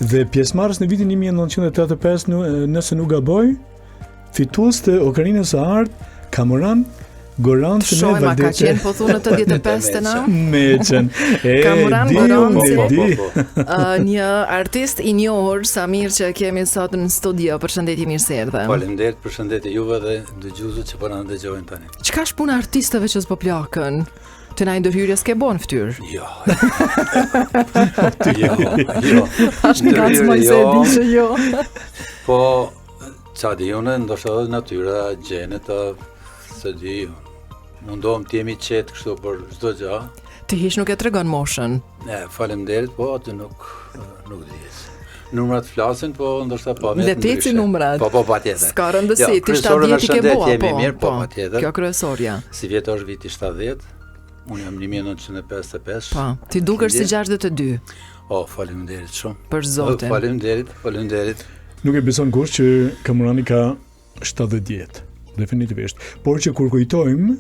Dhe pjesëmarrës në vitin 1985, nëse nuk gaboj, fitues të Okarinës së Artë, Kamuran Goranci me Shojma ka Valdete. qenë po thunë 85 të na. Meçen. Kamuran Goranci. Po. Një artist i njohur, sa mirë që kemi sot në studio. Përshëndetje, mirë se erdhe. Faleminderit, përshëndetje juve dhe dëgjuesve që po na dëgjojnë tani. Çka është puna artistëve që s'po plakën? Të na ndërhyrjes ke bon fytyrë. Jo. Jo. Tash ngacmoj se e di që jo. Po ça di unë, ndoshta edhe natyra, gjenet, se di. Mundohem të jemi qetë kështu për çdo gjë. Ti hiç nuk e tregon moshën. Faleminderit, po aty nuk dihet. Numrat flasin, po ndoshta pa vetë. Leteci numrat. Po patjetër. S'ka rëndësi, ti 70 ke bua, jemi mirë, po patjetër. Kjo kryesorja. Si vjet është viti 70. Unë jam 1955. Po, ti dukesh si 62. Faleminderit shumë. Për zotin. Faleminderit. Nuk e beson kush që Kamurani ka 70 vjet, definitivisht. Por që kur kujtojmë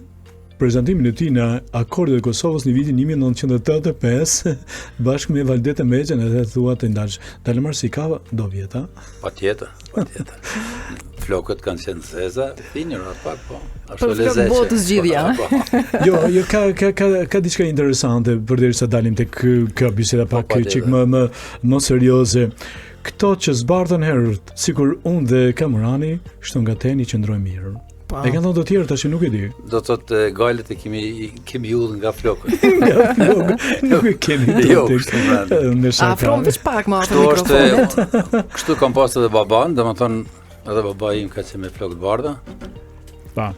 prezantimin e tij në Akordet e Kosovës në vitin 1985 bashkë me Valdete Meçen, edhe thua të ndalsh. Dalmar si ka do vjeta? Patjetër. Flokët kanë qenë zeza, finjëra pak, po. Ashtu lezetshë. Po botës gjithja. Jo, ka diçka interesante përderisa dalim tek kjo biseda pak çik më serioze. Këto që zbardhen herët, sikur unë dhe Kamurani, shtu nga teni qëndrojmë mirë. E kanë thënë të tjerë tash nuk e di. Do të thotë gajlet e kemi udhë nga flokët. Nuk e kemi. Jo, kështu afrom veç pak më afër mikrofonit. Kështu kam pasur edhe baban, domethënë edhe baba im ka qenë me flokë të bardha. Pa.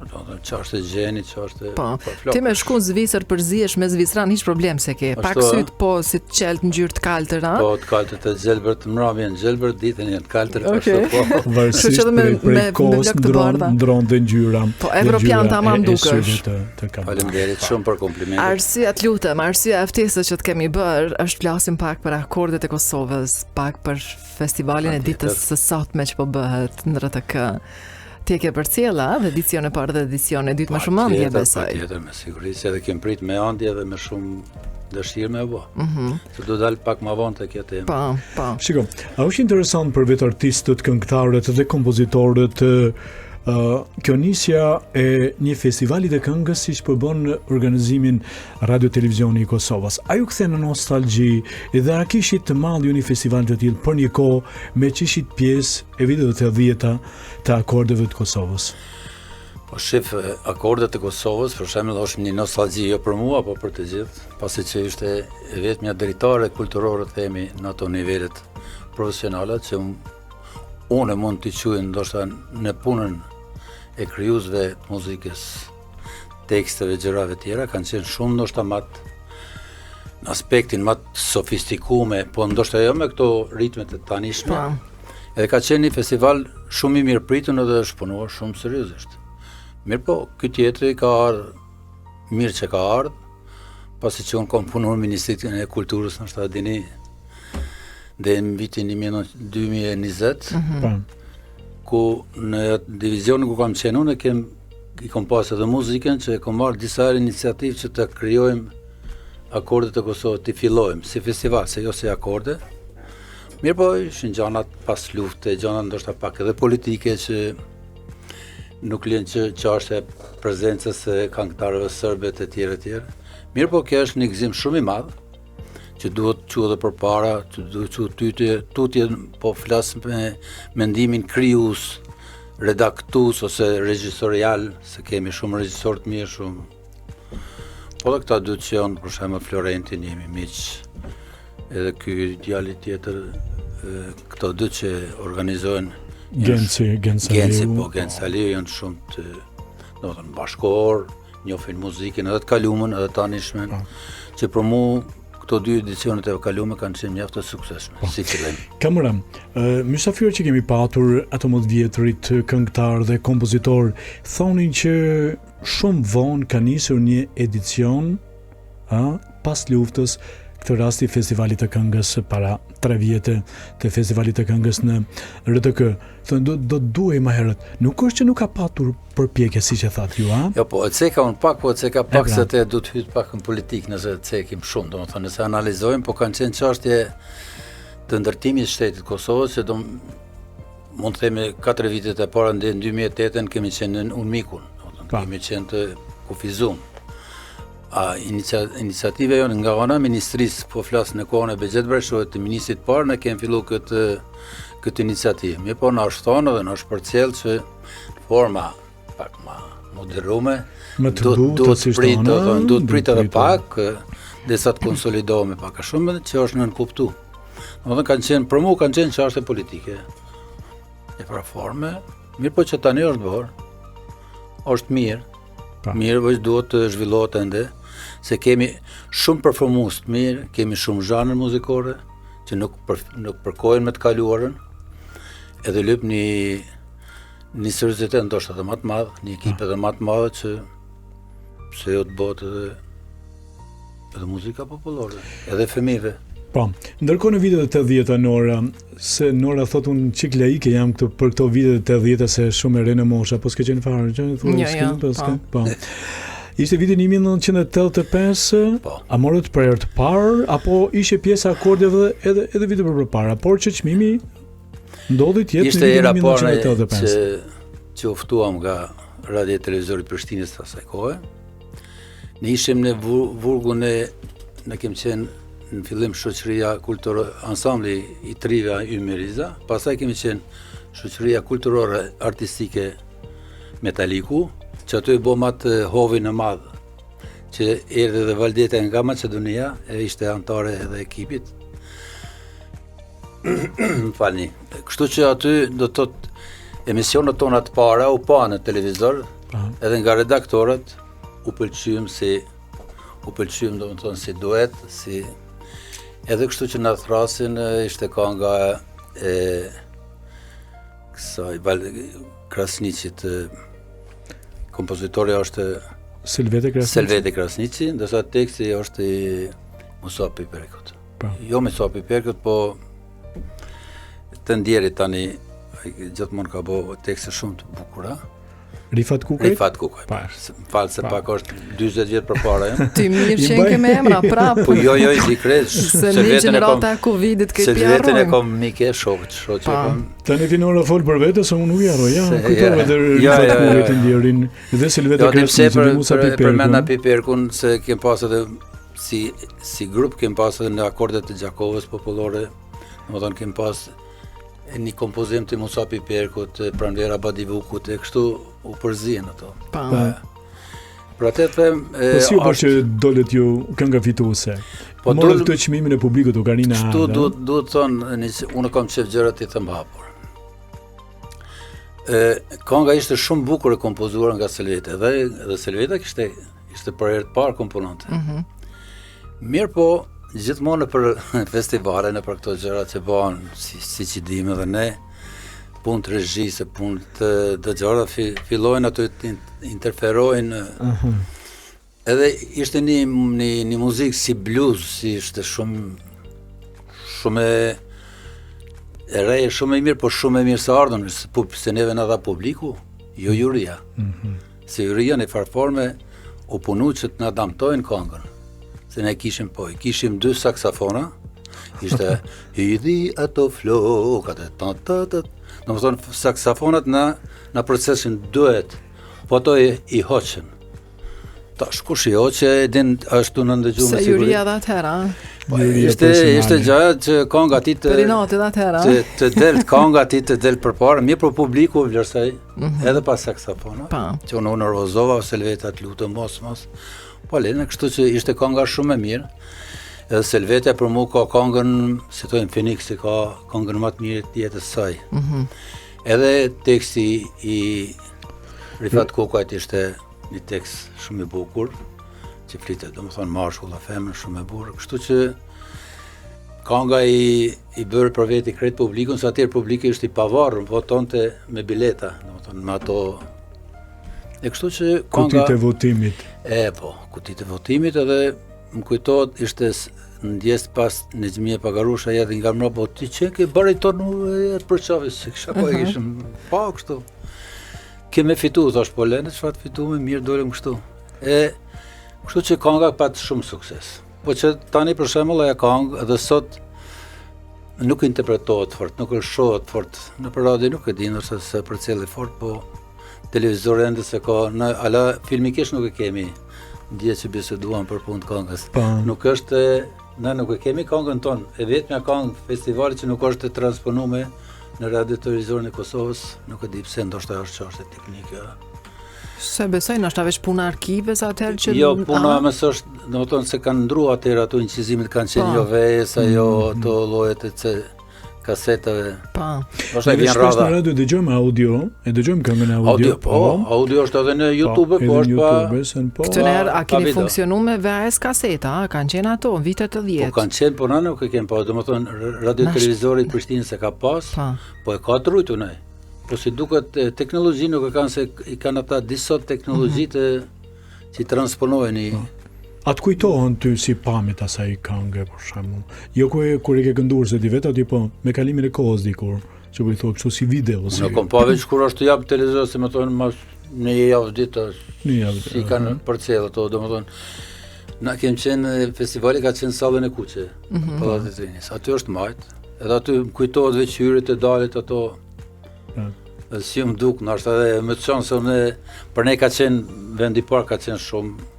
Çfarë gjeni, çfarë flokë. Ti më shkon Zvicër përzihesh me Zvicran, hiç problem se ke. Pak syt po si të qelt ngjyrë të kaltër, ha? Po, të kaltër të gjelbërt, mramjen gjelbërt, ditën janë të kaltër, ashtu po. Varësisht me kohës ndron të ngjyra. Po evropian tamam dukesh. Faleminderit shumë për komplimentin. Arsyeja të lutem, arsyeja e ftesës që të kemi bër, është flasim pak për Akordet e Kosovës, pak për festivalin e ditës së sotme që po bëhet në RTK. Ti e ke përcjella dhe edicion e parë dhe edicion e dytë me shumë ëndje besoj. Patjetër, me siguri, se edhe kem prit me ëndje dhe me shumë dëshirë me bë. Se do dal pak më vonë tek kjo temë. Po. Shiko, a është interesant për vetë artistët, këngëtarët dhe kompozitorët kjo nisja e një festivali të këngës siç po bën organizimin Radio Televizioni i Kosovës. A ju kthen në nostalgji edhe a kishit të madh një festival të tillë për një kohë me që ishit pjesë e viteve të 10-ta të Akordeve të Kosovës? Po shef, Akordet e Kosovës për shembull është një nostalgji jo për mua, po për të gjithë, pasi që ishte vetëm një dritare kulturore themi në ato nivelet profesionale që unë mund të quaj ndoshta në punën e krijuesve të muzikës, teksteve, gjërave tjera, kanë qenë shumë ndoshta në aspektin më sofistikuar, po ndoshta jo me këto ritmet e tanishme. Edhe ka qenë një festival shumë i mirëpritur dhe është punuar shumë seriozisht. Mirë po, ky tjetri ka ardhur mirë që ka ardhur, pasi që unë kam punuar në Ministrinë e Kulturës, ndoshta dini, dhe në vitin 2020, ku në divizionin ku kam qenë unë, i kam pas edhe muzikën, që kam marrë disa iniciativë që të krijojmë Akordet e Kosovës, të fillojmë si festival, se jo si akorde. Mirë po, ishin gjanat pas lufte, gjanat ndoshta pak edhe politike që nuk lën që çështja e prezencës së këngëtarëve serbe të tjerë. Mirë po, kjo është një gëzim shumë i madh, që duhet të quhet përpara, që duhet të tutje, po flas me mendimin krijues, redaktues ose regjisorial, se kemi shumë regjisorë të mirë, shumë. Po dhe këta dy që janë, për shembull Florentin, jemi miq. Edhe ky djali tjetër, këto dy që organizojnë Genci Aliu janë shumë të, domethënë bashkëkor, njohin muzikën edhe të kalumën edhe të tanishmen, që për mua këto dy edicionet e kaluara kanë qenë mjaft të suksesshme, si fillim. Kamuran, mysafirë që kemi patur ato më të vjetrit këngëtar dhe kompozitor thonin që shumë vonë ka nisur një edicion pas luftës, këtë rasti festivalit të këngës para 3 vjete të festivalit të këngës në RTK. Thonë do duhej më herët. Nuk është që nuk ka patur përpjekje siç e thatë ju, a? Jo, po e ceka unë pak, po e ceka pak se te do të hyj pak në politikë nëse cekim shumë, domethënë nëse analizojmë, po kanë qenë çështje të ndërtimit të shtetit Kosovës, se mund të themi 4 vitet e para në 2008 kemi qenë në UNMIK-un, kemi qenë të kufizuar. Iniciativa jonë nga ana ministrisë, po flas në kohën e Bexhet Breshojt, të ministrit parë, ne kemi filluar këtë iniciativë. Mirë po na është thonë dhe na është përcjell që forma pak më moderume, duhet prit edhe pak, derisa të konsolidohemi pak a shumë, që është nën kuptu. Domethënë kanë qenë për mua kanë qenë çështje politike. E pra forme, mirë po që tani është bërë. Është mirë. Mirë, veç duhet të zhvillohet ende, se kemi shumë performues të mirë, kemi shumë zhanre muzikore që nuk përkojnë me të kaluarën, edhe lyp një seriozitet ndoshta edhe më të madh, një ekip edhe më të madh që pse jo të bëhet edhe muzika popullore, edhe fëmijëve. Po, ndërkohë në vitet e 80-ta Nora, se Nora thot unë çik laike jam këtu për këto vitet e 80-ta se shumë e re në mosha, po s'ke qenë fare, po. Ishte viti 1985, a morët për herë të parë, apo ishe pjesë akordeve edhe vite për para, por që çmimi ndodhi tjetë në vitin 1985. Që uftuam nga Radio Televizori Prishtinës të asaj kohe, ne ishim në Vurgun ne kemi qenë në fillim shoqëria kulturore, ansambli i trive Ymiriza, pastaj kemi qenë shoqëria kulturore artistike Metaliku, që aty bëm atë hovin e madh, që erdhi dhe Valdeta nga Maqedonia, e ishte antare edhe ekipit. Falni. Kështu që aty do të thotë emisionet tona të para u pa në televizor, edhe nga redaktorët u pëlqyem domethënë si duet, si edhe kështu që na thrasin ishte kënga e kësaj Krasniqit, kompozitori është Selvete Krasniqi, ndërsa teksti është i Musa Piperkut. Jo Musa Piperkut, po të ndjerit tani gjithmonë ka bëu tekste shumë të bukura. Rifat Kukaj? Rifat Kukaj. Falë se pak është 40 vjet përpara. Ti mirë që ke me emra prapë. Po jo, i dikret. Se një gjenerata e Covidit këtë pjarrojnë. Se vetën e kom mike, shoqë kom. Tani Finora fol për vetë, se unë u jaroj, kujtove dhe Rifat Kukaj të ndjerin, dhe Selvete Krasniqi, Musa Piperkun. Përmenda Piperkun, se kem pas edhe, si grup kem pas edhe në akordet të Gjakovës popullore, domethënë kem pas një kompozim të Musa Piperkut, Pranvera Badivukut, e kështu u përzien ato. Për atë them, po si u bë që dolet ju kënga fituese? Po morët këtë çmimin e publikut Ocarina. Kështu duhet thonë, unë kam qef gjërat i them hapur. Kënga ishte shumë bukur e kompozuar nga Selvete, dhe Selveta ishte për herë të parë komponente. Mirë po, gjithmonë për festivale, në për këto gjëra që bëhen, si që dim edhe ne, punë të regjisë, punë të dëgjara, fillojnë ato të interferojnë. Edhe ishte një muzikë si blues, si ishte shumë e reje, shumë e mirë, po shumë e mirë se ardhën, se neve në dha publiku, jo juria. Se juria në farforme u punu që të në damtojnë këngën. Se ne kishim 2 saksafona, ishte hydhi ato flokat e ta-ta-ta. Në më thonë, saksafonat në procesin duhet, po ato i hoqen. Tash kush i hoqe, din ashtu në ndëgju me sigurit. Se juria dhe atëhera. Ishte gjaja që konga ti të del, konga ti të del për parë, mirë për publiku vlerësaj, edhe pas saksafona, që unë nervozova, Selveta të lutë mos. Po lene, kështu që ishte konga shumë e mirë, edhe Selvete për mu ka kongën, si tojnë Phoenix, ka kongën më të mirë të jetës saj. Edhe teksti i Rifat Kukajt ishte një tekst shumë i bukur, që flitet, do më thonë, mashkull a femën shumë e bukur, kështu që konga i bërë për veti kretë publikun, sa atërë publiki është i pavarur, votonte me bileta, do më thonë, me ato. E kështu që konga... Kutit e votimit. Kutit e votimit, edhe më kujtohet, ishte ndjes pas në Xhmije Pagarusha, jetë nga mra, po ti që ke bariton e të përqavis, se kësha po e kishëm, pa kështu. Keme fitu, thash, po lene që fatë fitu me mirë dolem kështu. Kështu që konga patë shumë sukses. Po që tani për shembull ajo kongë, edhe sot nuk interpretohet fort, nuk është shohet fort. Në për radio nuk e di ndoshta se përcjelli fort, po televizor ende se ka, në ala filmikisht nuk e kemi. Dje që biseduam për punë të këngës. Nuk është, na nuk e kemi këngën tonë, e vetmja këngë festivalit që nuk është e transponuar në radio televizorin e Kosovës, nuk e di pse, ndoshta është çështje teknike. Se besoj, nështë avesh puna arkive sa atëherë që... Jo, puna mes është, domethënë se kanë ndruar atëherë ato incizimit kanë qenë jo VS, jo ato llojet e kasetave. Pa. Ose vjen rradha. Në radio dëgjojmë audio, e dëgjojmë këngën audio. Audio është edhe në YouTube, po është pa. Këtë herë a keni funksionuar me VHS kaseta, kanë qenë ato në vitet e 10. Po kanë qenë, po na nuk e kemi pa, domethënë radio televizori i Prishtinës e ka pas, po e ka trujtur ne. Po si duket teknologji nuk e kanë se i kanë ata disa teknologjitë që transponohen i Atë kujtohen ty si pamjet asaj këngë për shembull. Jo kur e ke kënduar se ti vetë aty po me kalimin e kohës dikur, që po i thon kështu si video si. Nuk kam pa veç kur është jap televizor se më thonë mas në një javë ditë. Si kanë përcjell ato, domethënë na kemi qenë festivali ka qenë sallën e Kuçe, Pallati i Trinis. Aty është majt, edhe aty më kujtohet veç hyrjet e dalit ato. Si më duk, nështë edhe më të qonë se për ne ka qenë, vendi parë ka qenë shumë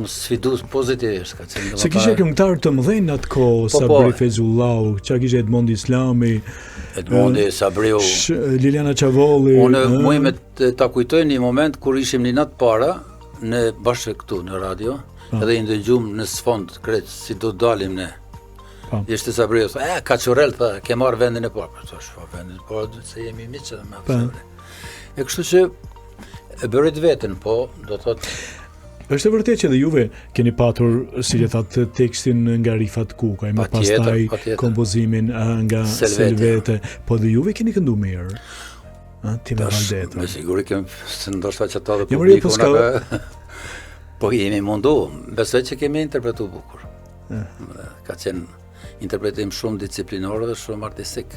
sfidus pozitivisht ka qenë. Se kishe këngëtar të mëdhenj atë kohë, Sabri Fezullau, qa kishe Edmondi Islami, Edmondi, Sabriu, Liliana Qavolli. Unë mujme ta kujtoj një moment kur ishim një natë para, në bashkë këtu në radio, edhe i ndëgjum në sfond kreç, si do dalim ne. Ishte Sabriu, ka qurel, ke marrë vendin e parë. Vendin e parë, se jemi miqë dhe me Sabri. E kështu që e bërit vetën, po, do thotë. Është e vërtetë që dhe juve keni patur, si le thatë, tekstin nga Rifat Kukaj, më pastaj kompozimin nga Selvete, po dhe juve keni këndu mirë. Ti me Valdeta. Me siguri kemi, se ndoshta që ata dhe publiku po jemi mundu, besoj që kemi interpretu bukur. Ka qenë interpretim shumë disciplinor dhe shumë artistik,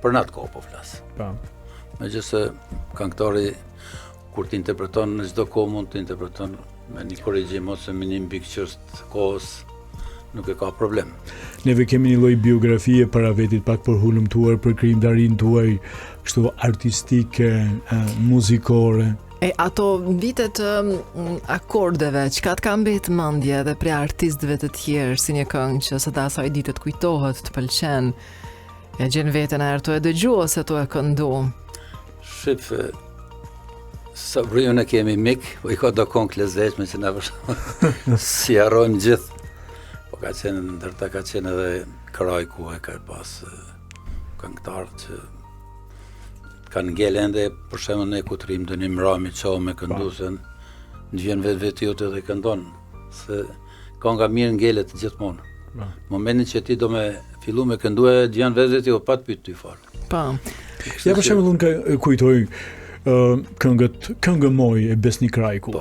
për natë kohë po flasë. Megjithëse këngëtari kur të interpreton në çdo kohë mund të interpreton me një korrigjim ose me një mbikëqyrje të kohës, nuk e ka problem. Neve kemi një lloj biografie para vetit pak për hulumtuar, për krijimtarinë tuaj, kështu artistike, muzikore. Ato vitet akordeve, çka të ka mbetë mendje edhe prej artistëve të tjerë, si një këngë që së asaj dite të kujtohet, të pëlqen, e gjen veten herë të e dëgju ose të e këndu. Shif, Sabriun e kemi mik, po i ka do këngë lezetshme që na si harrojmë gjithë. Po ka qenë, ndërta ka qenë edhe Krajku e ka pas këngëtarë që kanë ngele ende, për shembull ne kutrim dhe një mrami qau me këndusen, në vjen vetë jote dhe këndon, se kënga mirë ngelet gjithmonë. Momentin që ti do me fillu me këndue, vjen vetë jo pa të pyet ty fare. Pa. Ja për shembull unë kujtoj këngë moj e Besnik Krajku.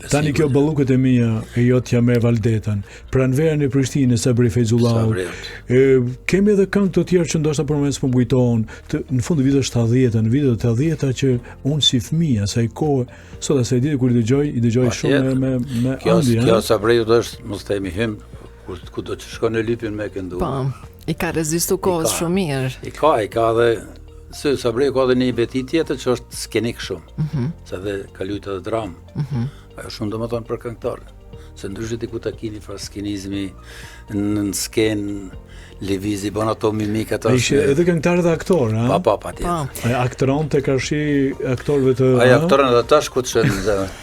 Tani kjo ballukët e mia e jotja me Valdetën, pranverën e Prishtinës Sabri Fezullau. Kemi edhe këngë të tjerë që ndoshta përmes po kujtohen, në fund të viteve 70-ta, në vitet e 80-ta që unë si fëmijë asaj kohe, sot asaj ditë kur i dëgjoj shumë me ëndje. Kjo Sabriu është, mos themi hym, kudo që shkon në lypin me këndu. Po, i ka rezistu kohës shumë mirë. I ka dhe se Sabriu ka dhe një beti tjetër që është skenik shumë, se dhe ka luajtur edhe dramë. Ajo shumë do më thonë për këngëtarë, se ndryshe ku ta kini fra skenizmi në skenë, lëvizi, bon ato mimika ato. Ishte edhe këngëtar dhe aktor, ha? Pa tjetër. Ai aktoron te karshi aktorëve të. Ai aktoron edhe tash ku të shën,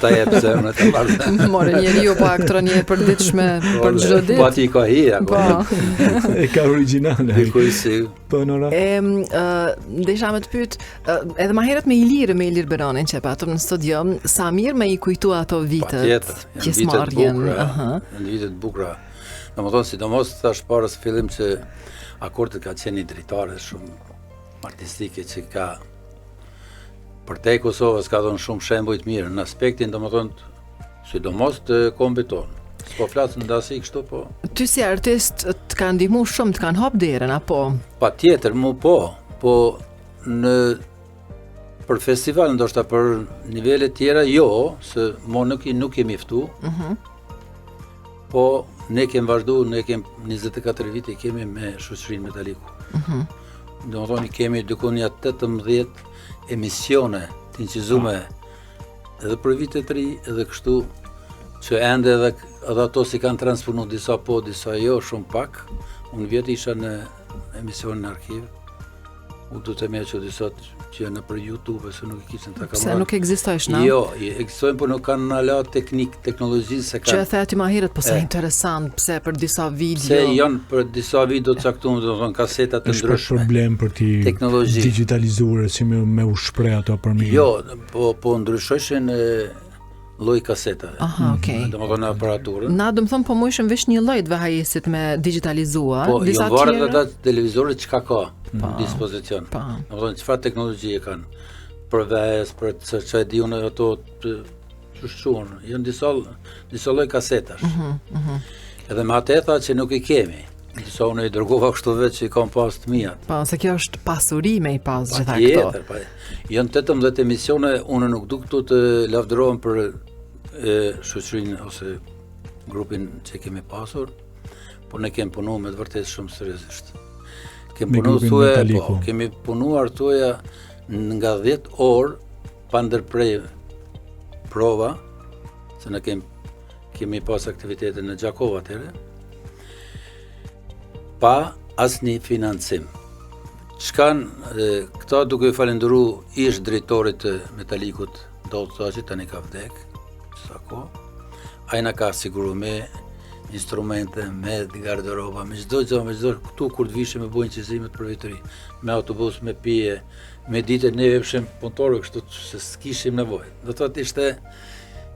ta jep zemrën të marrë. More njeriu po aktoron një e përditshme për çdo ditë. Po aty ka hija. E ka origjinale. Po Nora. Desha me të pyet, edhe më herët me Ilir Beranin që patëm në studio, sa mirë me i kujtu ato vitet. Pjesëmarrjen. Në vitet bukura. Domethënë sidomos tash parës fillim që akordet ka qenë një dritare shumë artistike që ka për te Kosovës ka dhënë shumë shembuj të mirë në aspektin domethënë sidomos të kombit tonë. S'po flas ndasi kështu po. Ty si artist të kanë ndihmuar shumë, të kanë hap derën apo? Patjetër, po në për festival ndoshta për nivele tjera jo, se mo nuk jemi ftu. Po ne kemi vazhdu, ne kemi 24 vite kemi me shoqërinë Metaliku. Domethënë kemi diku 18 emisione të incizume edhe për vite të ri, edhe kështu që ende edhe ato si kanë transponu disa po, disa jo, shumë pak. Unë vjetë isha në emisionin në arkiv. U du të me që disa që janë për YouTube, se nuk i kishin të kamerë. Se nuk ekzistojsh, na? Jo, ekzistojnë, por nuk kanë në la teknologji se kanë... Që e the aty ma herët, po sa interesant, pse për disa video... Se janë për disa video të caktuar, do të thonë kasetat të ndryshme. Është problem për ti digitalizuar, si me u shpreh ato për mirë. Jo, po ndryshojshin lloj kaseta. Aha, okay. Domethënë aparaturën. Na do të thonë po mujshëm vesh një lloj të VHS-it me digitalizuar, po, disa tjera. Po, tjera. ata televizorit çka ka në dispozicion. Domethënë çfarë teknologji e kanë për VHS, për çfarë e diun ato të shquan. Janë disa lloj kasetash. Edhe me atë tha që nuk i kemi. Disa unë i dërgova kështu vetë që i kam pas të mia. Po, se kjo është pasuri me i pas gjitha këto. Janë 18 emisione, unë nuk du këtu të lavdërohem për shoqërinë ose grupin që kemi pasur, por ne kemi punuar me të vërtetë shumë seriozisht. Kemi punuar tuaja nga 10 orë pa ndërprej prova, se ne kemi pas aktivitete në Gjakova atëherë, pa asnjë financim. Këta duke i falendëru ish drejtorit të Metalikut, do të thotë që tani ka vdek, sa kohë. Ai na ka siguru me instrumente, me garderoba, me çdo gjë, këtu kur të vishim me bujnë qizimet për vitëri, me autobus, me pije, me ditët ne vepshim punëtorë kështu se s'kishim nevojë. Do të thotë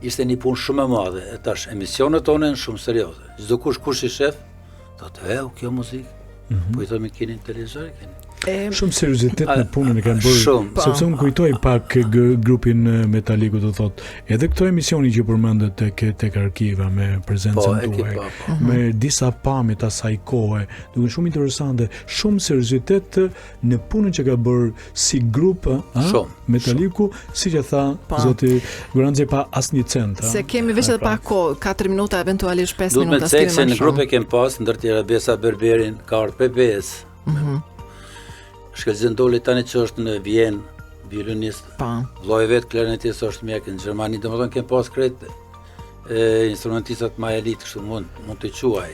ishte një punë shumë e madhe. E tash emisionet tona janë shumë serioze. Çdo kush i shef, do të kjo muzikë. Po i themi keni televizor, keni. Shumë seriozitet në punën e kanë bërë, sepse unë kujtoj pak grupin Metaliku, do thot, edhe këto emisioni që përmendet tek arkiva me prezencën tuaj, me disa pamje të asaj kohe, duke shumë interesante, shumë seriozitet në punën që ka bërë si grup Metaliku, si që tha zoti Goranxhi, pa asnjë cent. Se kemi veç edhe pak kohë, 4 minuta, eventualisht 5 minuta. Duhet me cekë se në grupe kem pas, ndër tjera Besa Berberin, ka ardhur PPS. Shkelzen Doli tani që është në Vjenë, violinist. Vllai vet klarinetist është mjek në Gjermani, domethënë kem pas krejt instrumentistat më elit, kështu mund të quaj.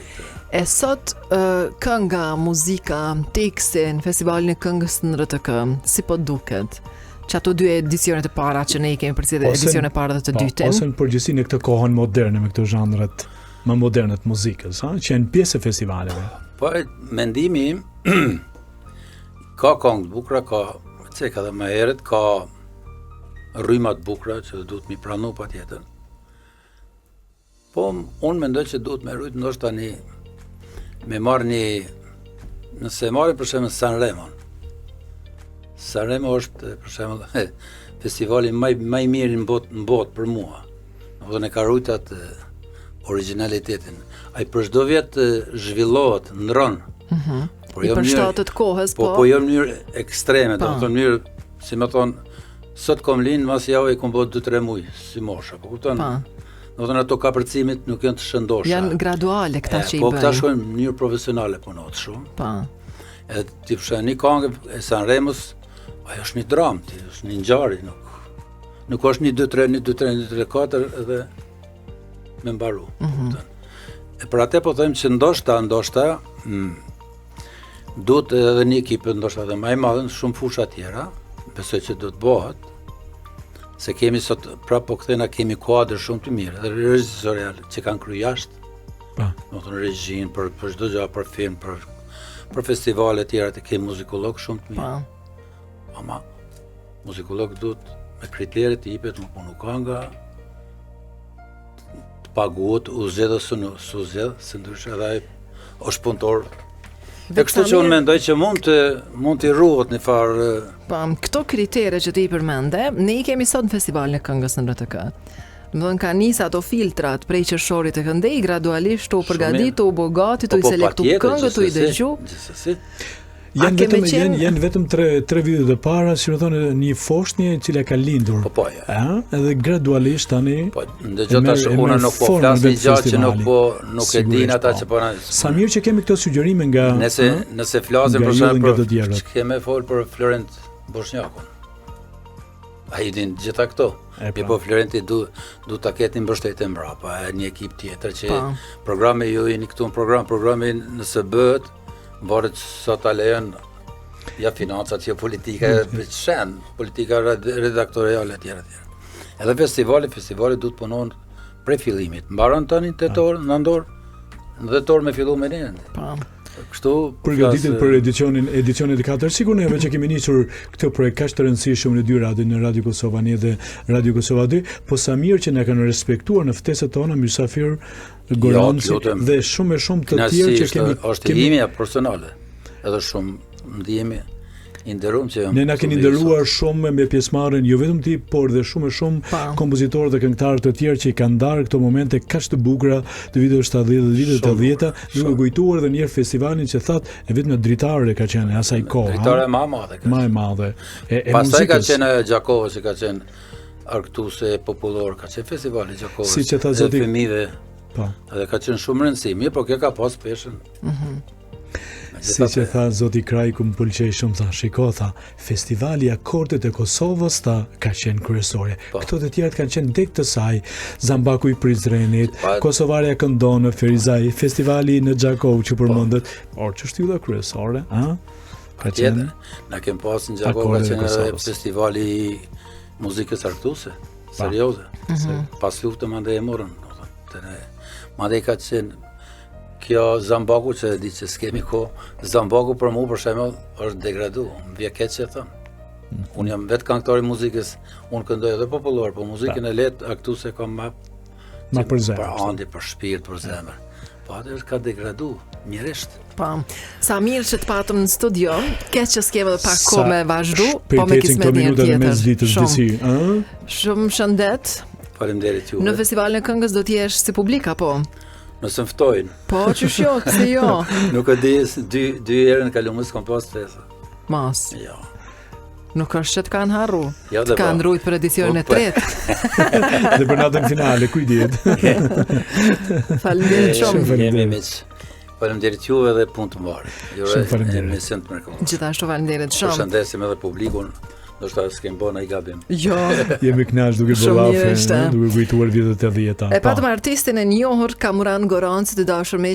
E sot kënga, muzika, teksti në festivalin e këngës në RTK, si po duket? Që ato dy edicionet e para që ne i kemi përcjellë, edicionet e para dhe të dytën. Ose në përgjithësi në këtë kohën moderne me këto zhanret më moderne të muzikës, që janë pjesë e festivaleve. Po mendimi im ka këngë të bukura, ka ceka dhe më herët, ka rryma të bukura që duhet mi pranu patjetër. Po unë mendoj që duhet me rujt ndoshta me marrë nëse marrim për shembull Sanremon. Sanremo është për shembull festivali më i mirë në botë për mua. Domethënë ka rujtat originalitetin. Ai për çdo vjet zhvillohet, ndron. I përshtatët kohës, po jo në mënyrë ekstreme, do të thonë mënyrë, si më thonë, sot kom lind, mas javë i kom bërë 2-3 muaj, si mosha, po kupton? Do të thonë ato kapërcimit nuk janë të shëndosha. Janë graduale këta që i bëjnë. Po këta shkojnë në mënyrë profesionale punohet shumë. Edhe ti përshë një këngë e Sanremos, ajo është një dramë, është një ngjarje, nuk është 1-2-3, 4 edhe me mbaru. E për atë po them që ndoshta duhet edhe një ekipë ndoshta edhe më e madhe në shumë fusha tjera, besoj që do të bëhet, se kemi sot prapë po kthena kemi kuadër shumë të mirë, edhe regjisorë që kanë kryer jashtë. Do të thonë regjin për çdo gjë, për film, për festivale të tjera të kemi muzikolog shumë të mirë. Ama muzikolog duhet me kriteret të jepet më punu kënga, të paguhet, u zgjedh ose s'u zgjedh, se ndryshe edhe ai është punëtor. E kështu që unë mendoj që mund të rruhet një farë... Këto kritere që ti i përmende, ne i kemi sot në festivalin e këngës në RTK. Domethënë ka nis ato filtrat prej qershorit të këndej, gradualisht u përgatit, u bë gati, u selektu këngët, u i dëgju. Janë vetëm 3 vitet e para, si më thonë, një foshnjë e cila ka lindur. Po, ja. Edhe gradualisht tani. Po, ndëgjoj tash unë nuk po flas një gjatë që nuk e din ata që po na. Sa mirë që kemi këto sugjerime nga nëse flasim për shembull për kemë fol për Florent Boshnjakun. Ai din gjitha këto. Po Florenti du ta ketë mbështetje mbrapa, një ekip tjetër që programi ju jeni këtu në programi nëse bëhet varet sa ta lejon ja financat, ja politika, politika redaktoriale etj. Edhe festivali duhet punon prej fillimit. Mbaron tani tetor, nëntor, në dhjetor me fillu me ne. Kështu përgatitet për edicionin e 4. Sigurisht që kemi nisur këtë projekt kaq të rëndësishëm në 2 radio, në Radio Kosova 1 dhe Radio Kosova 2, po sa mirë që na kanë respektuar në ftesat tona mysafir Goranci dhe shumë të tjerë që kemi. Është himja personale. Edhe shumë ndihemi i nderuar që ne na keni nderuar shumë me pjesëmarrjen jo vetëm ti, por dhe shumë kompozitorë dhe këngëtarë të tjerë që i kanë ndarë këto momente kaq të bukura të viteve 70 dhe viteve 80, duke kujtuar edhe një herë festivalin që thatë e vetëm dritare ka qenë asaj kohë. Dritare më e madhe. Më e madhe. Pastaj ka qenë Gjakova, që ka qenë arktuse popullor, ka qenë festivali Gjakova. Siç e tha zoti fëmijëve. Po. Edhe ka qenë shumë rëndësishme, por kjo ka pas peshën. Si që tha zoti Krajku më pëlqej shumë, tha, shiko, tha, festivali akordet e Kosovës ka qenë kryesore. Këto të tjerët kanë qenë dek të saj, Zambaku i Prizrenit, Kosovarja këndon, Ferizaj, festivali në Gjakov që përmendet, por çështja kryesore, ka qenë. Na kem pas në Gjakov ka qenë edhe festivali i muzikës arktuse, serioze. Pas luftës mandej e morën. Mandej ka qenë kjo Zambaku që di që s'kemi kohë, Zambaku për mu për shembull është degradu, më vjen keq që thon. Unë jam vetë këngëtar i muzikës, unë këndoj edhe popullor, po muzikën e lehtë aktuese kam më për zemër. Për andi, për shpirt, për zemër. Po atë ka degradu, mjerisht. Po. Sa mirë që të patëm në studio, keq që s'kemi edhe pak kohë me vazhdu, po me kismet tjetër. Shumë shëndet. Faleminderit juve. Në festivalin e këngës do të jesh si publik apo? Nëse më ftojnë. Po, qysh jo, se jo. Nuk e di, 2 herë në kalumë s'kam pas festa. Mas. Jo. Nuk është që të kanë harru. Jo, të kanë rrujt për edicionin e 3. Dhe për natën finale, kujdet. Faleminderit shumë. Jemi miq. Faleminderit juve dhe punë të mbarë. Shumë faleminderit. Emision të mrekullueshëm. Gjithashtu faleminderit shumë. Përshëndesim edhe publikun. Do të s'kem bën ai gabim. Jo. Jemi kënaqur duke bollafë, duke kujtuar vitet e 80-ta. E patëm artistin e njohur Kamuran Goranci, të dashur miq,